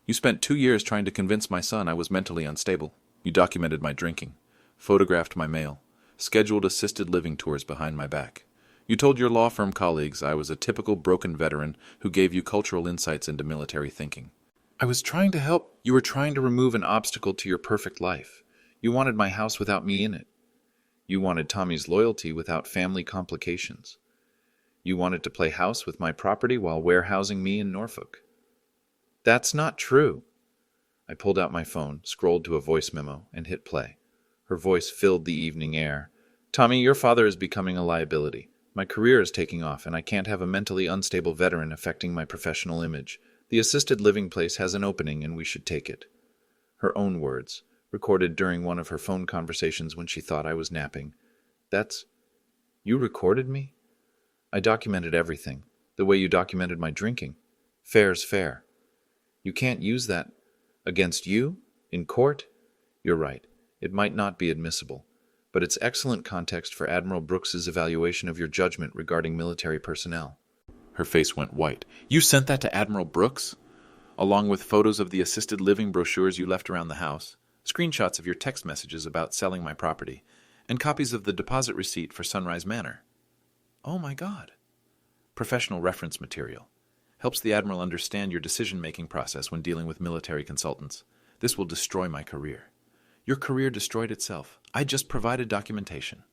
"you spent 2 years trying to convince my son I was mentally unstable. You documented my drinking, photographed my mail, scheduled assisted living tours behind my back. You told your law firm colleagues I was a typical broken veteran who gave you cultural insights into military thinking. I was trying to help. You were trying to remove an obstacle to your perfect life. You wanted my house without me in it. You wanted Tommy's loyalty without family complications. You wanted to play house with my property while warehousing me in Norfolk. That's not true." I pulled out my phone, scrolled to a voice memo, and hit play. Her voice filled the evening air. "Tommy, your father is becoming a liability. My career is taking off, and I can't have a mentally unstable veteran affecting my professional image. The assisted living place has an opening, and we should take it." Her own words, recorded during one of her phone conversations when she thought I was napping. "That's... You recorded me?" "I documented everything, the way you documented my drinking. Fair's fair. You can't use that against you? In court? You're right. It might not be admissible, but it's excellent context for Admiral Brooks's evaluation of your judgment regarding military personnel." Her face went white. "You sent that to Admiral Brooks? Along with photos of the assisted living brochures you left around the house, screenshots of your text messages about selling my property, and copies of the deposit receipt for Sunrise Manor." "Oh my God." "Professional reference material. Helps the Admiral understand your decision-making process when dealing with military consultants. This will destroy my career." "Your career destroyed itself. I just provided documentation."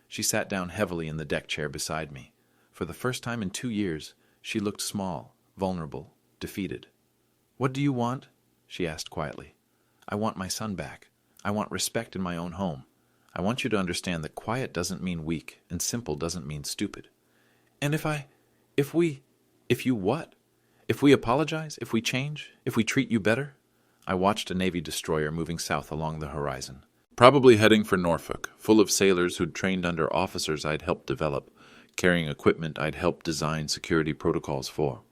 She sat down heavily in the deck chair beside me. For the first time in 2 years, she looked small, vulnerable, defeated. "What do you want?" she asked quietly. "I want my son back. I want respect in my own home. I want you to understand that quiet doesn't mean weak, and simple doesn't mean stupid." "And if you what? If we apologize? If we change? If we treat you better?" I watched a Navy destroyer moving south along the horizon, probably heading for Norfolk, full of sailors who'd trained under officers I'd helped develop, carrying equipment I'd helped design security protocols for.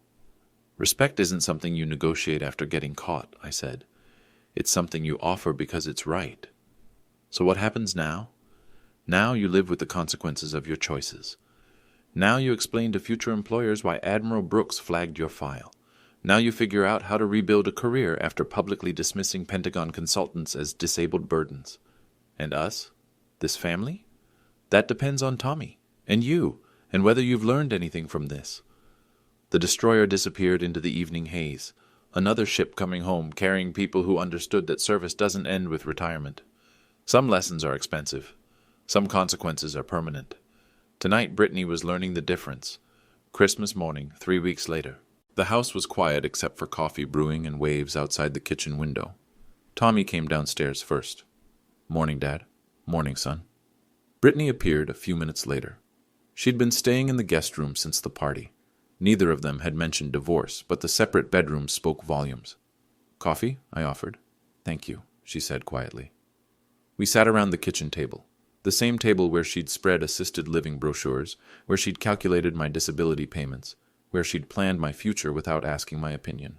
"Respect isn't something you negotiate after getting caught," I said. "It's something you offer because it's right." "So what happens now?" "Now you live with the consequences of your choices. Now you explain to future employers why Admiral Brooks flagged your file. Now you figure out how to rebuild a career after publicly dismissing Pentagon consultants as disabled burdens. And us? This family? That depends on Tommy, and you, and whether you've learned anything from this." The destroyer disappeared into the evening haze, another ship coming home carrying people who understood that service doesn't end with retirement. Some lessons are expensive. Some consequences are permanent. Tonight, Brittany was learning the difference. Christmas morning, 3 weeks later. The house was quiet except for coffee brewing and waves outside the kitchen window. Tommy came downstairs first. "Morning, Dad." "Morning, son." Brittany appeared a few minutes later. She'd been staying in the guest room since the party. Neither of them had mentioned divorce, but the separate bedrooms spoke volumes. "Coffee?" I offered. "Thank you," she said quietly. We sat around the kitchen table, the same table where she'd spread assisted living brochures, where she'd calculated my disability payments, where she'd planned my future without asking my opinion.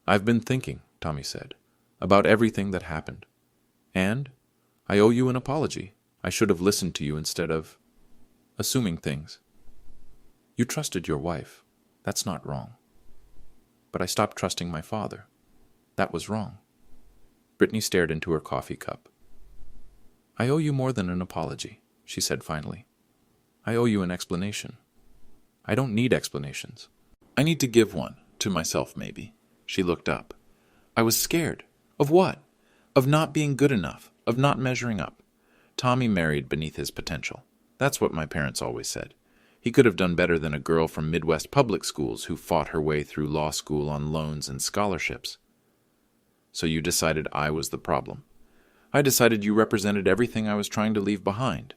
"I've been thinking," Tommy said, "about everything that happened. And I owe you an apology. I should have listened to you instead of assuming things. You trusted your wife. That's not wrong. But I stopped trusting my father. That was wrong." Brittany stared into her coffee cup. "I owe you more than an apology," she said finally. "I owe you an explanation. I don't need explanations. I need to give one, to myself maybe." She looked up. "I was scared. Of what? Of not being good enough, of not measuring up. Tommy married beneath his potential. That's what my parents always said. He could have done better than a girl from Midwest public schools who fought her way through law school on loans and scholarships. So you decided I was the problem. I decided you represented everything I was trying to leave behind.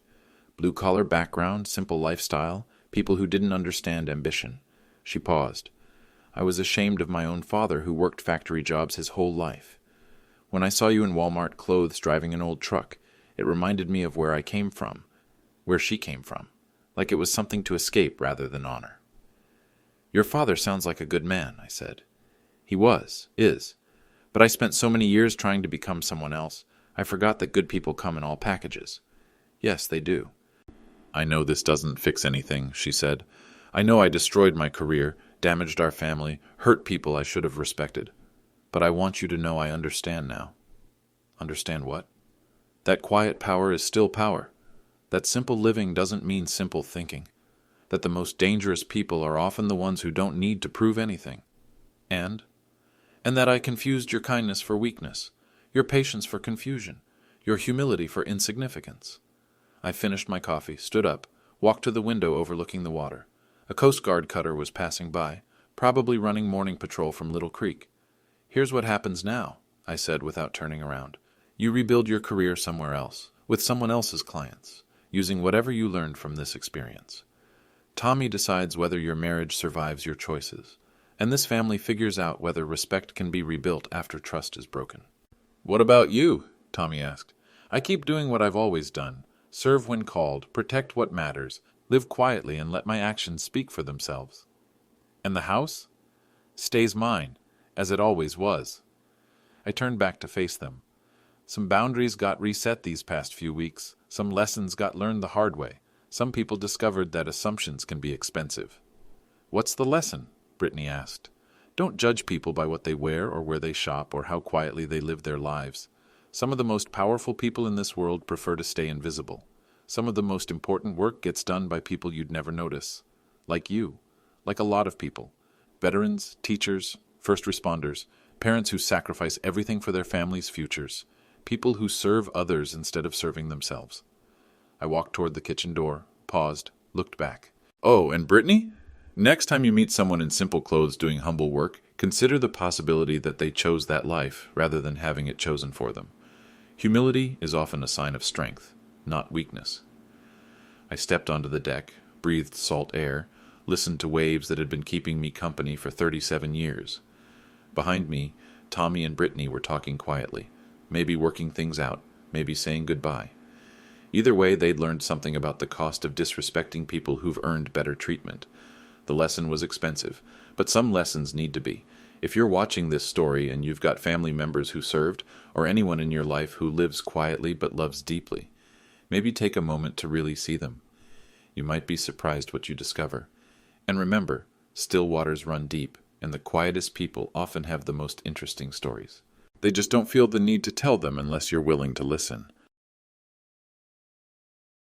Blue-collar background, simple lifestyle, people who didn't understand ambition. She paused. I was ashamed of my own father who worked factory jobs his whole life. When I saw you in Walmart clothes driving an old truck, it reminded me of where I came from, where she came from, like it was something to escape rather than honor. Your father sounds like a good man, I said. He is. But I spent so many years trying to become someone else, I forgot that good people come in all packages. Yes, they do. I know this doesn't fix anything, she said. I know I destroyed my career, damaged our family, hurt people I should have respected. But I want you to know I understand now. Understand what? That quiet power is still power. That simple living doesn't mean simple thinking. That the most dangerous people are often the ones who don't need to prove anything. And that I confused your kindness for weakness, your patience for confusion, your humility for insignificance. I finished my coffee, stood up, walked to the window overlooking the water. A Coast Guard cutter was passing by, probably running morning patrol from Little Creek. Here's what happens now, I said without turning around. You rebuild your career somewhere else, with someone else's clients, using whatever you learned from this experience. Tommy decides whether your marriage survives your choices, and this family figures out whether respect can be rebuilt after trust is broken. What about you? Tommy asked. I keep doing what I've always done. Serve when called, protect what matters, live quietly and let my actions speak for themselves. And the house? Stays mine, as it always was. I turned back to face them. Some boundaries got reset these past few weeks. Some lessons got learned the hard way. Some people discovered that assumptions can be expensive. What's the lesson? Brittany asked. Don't judge people by what they wear or where they shop or how quietly they live their lives. Some of the most powerful people in this world prefer to stay invisible. Some of the most important work gets done by people you'd never notice. Like you. Like a lot of people. Veterans, teachers, first responders, parents who sacrifice everything for their families' futures. People who serve others instead of serving themselves. I walked toward the kitchen door, paused, looked back. Oh, and Brittany? Next time you meet someone in simple clothes doing humble work, consider the possibility that they chose that life rather than having it chosen for them. Humility is often a sign of strength, not weakness. I stepped onto the deck, breathed salt air, listened to waves that had been keeping me company for 37 years. Behind me, Tommy and Brittany were talking quietly, maybe working things out, maybe saying goodbye. Either way, they'd learned something about the cost of disrespecting people who've earned better treatment. The lesson was expensive, but some lessons need to be. If you're watching this story and you've got family members who served, or anyone in your life who lives quietly but loves deeply, maybe take a moment to really see them. You might be surprised what you discover. And remember, still waters run deep, and the quietest people often have the most interesting stories. They just don't feel the need to tell them unless you're willing to listen.